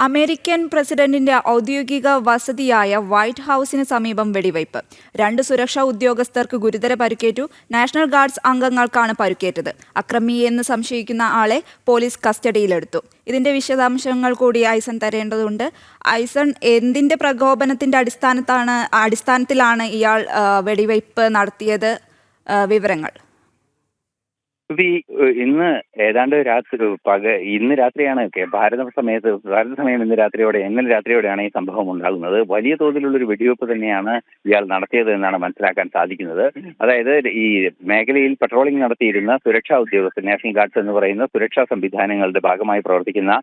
American പ്രസിഡന്റിന്റെ ഔദ്യോഗിക വസതിയായ വൈറ്റ് ഹൌസിന് സമീപം വെടിവയ്പ്. 2 സുരക്ഷാ ഉദ്യോഗസ്ഥർക്ക് ഗുരുതര പരിക്കേറ്റു. നാഷണൽ ഗാർഡ്സ് അംഗങ്ങൾക്കാണ് പരിക്കേറ്റത്. അക്രമിയെന്ന് സംശയിക്കുന്ന ആളെ പോലീസ് കസ്റ്റഡിയിലെടുത്തു. ഇതിന്റെ വിശദാംശങ്ങൾ കൂടി ഐസൺ തരേണ്ടതുണ്ട്. ഐസൺ, എന്തിന്റെ പ്രകോപനത്തിന്റെ അടിസ്ഥാനത്തിലാണ് ഇയാൾ വെടിവയ്പ് നടത്തിയത്? വിവരങ്ങൾ. ഇന്ന് ഏതാണ്ട് ഇന്ന് രാത്രിയാണ് ഭാരത സമയം ഇന്ന് രാത്രിയോടെ ഇന്നലെ രാത്രിയോടെയാണ് ഈ സംഭവം ഉണ്ടാകുന്നത്. വലിയ തോതിലുള്ള ഒരു വെടിവെപ്പ് തന്നെയാണ് ഇയാൾ നടത്തിയത് എന്നാണ് മനസ്സിലാക്കാൻ സാധിക്കുന്നത്. അതായത് ഈ മേഖലയിൽ പട്രോളിംഗ് നടത്തിയിരുന്ന സുരക്ഷാ ഉദ്യോഗസ്ഥർ, നാഷണൽ ഗാർഡ്സ് എന്ന് പറയുന്ന സുരക്ഷാ സംവിധാനങ്ങളുടെ ഭാഗമായി പ്രവർത്തിക്കുന്ന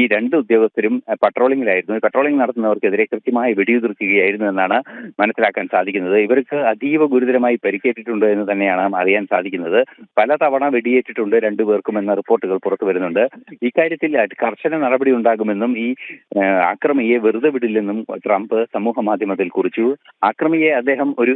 ഈ 2 ഉദ്യോഗസ്ഥരും പട്രോളിംഗിലായിരുന്നു. പട്രോളിംഗ് നടത്തുന്നവർക്കെതിരെ കൃത്യമായി വെടിയുതിർക്കുകയായിരുന്നു എന്നാണ് മനസ്സിലാക്കാൻ സാധിക്കുന്നത്. ഇവർക്ക് അതീവ ഗുരുതരമായി പരിക്കേറ്റിട്ടുണ്ട് എന്ന് തന്നെയാണ് അറിയാൻ സാധിക്കുന്നത്. പലതവണ വെടിയേറ്റിട്ടുണ്ട് 2 പേർക്കും എന്ന റിപ്പോർട്ടുകൾ പുറത്തു വരുന്നുണ്ട്. ഇക്കാര്യത്തിൽ കർശന നടപടി ഉണ്ടാകുമെന്നും ഈ ആക്രമിയെ വെറുതെ വിടില്ലെന്നും ട്രംപ് സമൂഹ മാധ്യമത്തിൽ കുറിച്ചു. ആക്രമിയെ അദ്ദേഹം ഒരു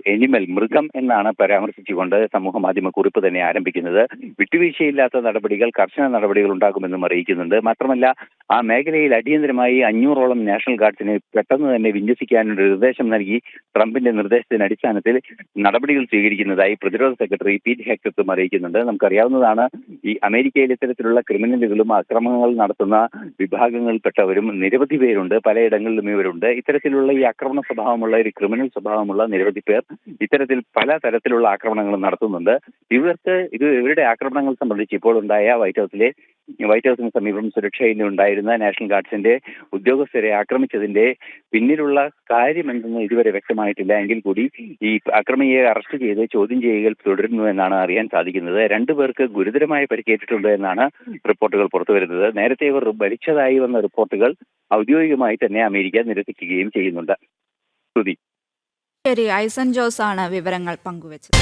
മൃഗം എന്നാണ് പരാമർശിച്ചുകൊണ്ട് സമൂഹ മാധ്യമ കുറിപ്പ് തന്നെ ആരംഭിക്കുന്നത്. വിട്ടുവീഴ്ചയില്ലാത്ത നടപടികൾ, കർശന നടപടികൾ ഉണ്ടാകുമെന്നും അറിയിക്കുന്നുണ്ട്. മാത്രമല്ല, ആ മേഖലയിൽ അടിയന്തരമായി 500ഓളം നാഷണൽ ഗാർഡ്സിനെ പെട്ടെന്ന് തന്നെ വിന്യസിക്കാനുള്ള നിർദ്ദേശം നൽകി ട്രംപിന്റെ നിർദ്ദേശത്തിന്റെ അടിസ്ഥാനത്തിൽ നടപടികൾ സ്വീകരിക്കുന്നതായി പ്രതിരോധ സെക്രട്ടറി പീറ്റ് ഹെഗ്സെത്തും അറിയിക്കുന്നുണ്ട്. നമുക്കറിയാവുന്നതാണ്, ഈ അമേരിക്കയിൽ ഇത്തരത്തിലുള്ള ക്രിമിനലുകളും അക്രമങ്ങൾ നടത്തുന്ന വിഭാഗങ്ങളിൽപ്പെട്ടവരും നിരവധി പേരുണ്ട്. പലയിടങ്ങളിലും ഇവരുണ്ട്. ഇത്തരത്തിലുള്ള ഈ ആക്രമണ സ്വഭാവമുള്ള ഒരു ക്രിമിനൽ സ്വഭാവമുള്ള നിരവധി പേർ ഇത്തരത്തിൽ പല തരത്തിലുള്ള ആക്രമണങ്ങൾ നടത്തുന്നുണ്ട്. ഇവരുടെ ആക്രമണങ്ങൾ സംബന്ധിച്ച് ഇപ്പോൾ ഉണ്ടായ വൈറ്റ് ഹൌസിന് സമീപം സുരക്ഷയിൽ ഉണ്ടായിരുന്ന നാഷണൽ ഗാർഡ്സിന്റെ ഉദ്യോഗസ്ഥരെ ആക്രമിച്ചതിന്റെ പിന്നിലുള്ള കാര്യമെന്തെന്ന് ഇതുവരെ വ്യക്തമായിട്ടില്ല. എങ്കിൽ കൂടി ഈ അക്രമിയെ അറസ്റ്റ് ചെയ്ത് ചോദ്യം ചെയ്യുകകൾ തുടരുന്നു എന്നാണ് അറിയാൻ സാധിക്കുന്നത്. 2 പേർക്ക് ഗുരുതരമായി പരിക്കേറ്റിട്ടുണ്ട് എന്നാണ് റിപ്പോർട്ടുകൾ പുറത്തുവരുന്നത്. നേരത്തെ ഇവർ മരിച്ചതായി വന്ന റിപ്പോർട്ടുകൾ ഔദ്യോഗികമായി തന്നെ അമേരിക്ക നിരസിക്കുകയും ചെയ്യുന്നുണ്ട്. ശരി, ഐസൺ ജോസ് ആണ് വിവരങ്ങൾ പങ്കുവച്ചത്.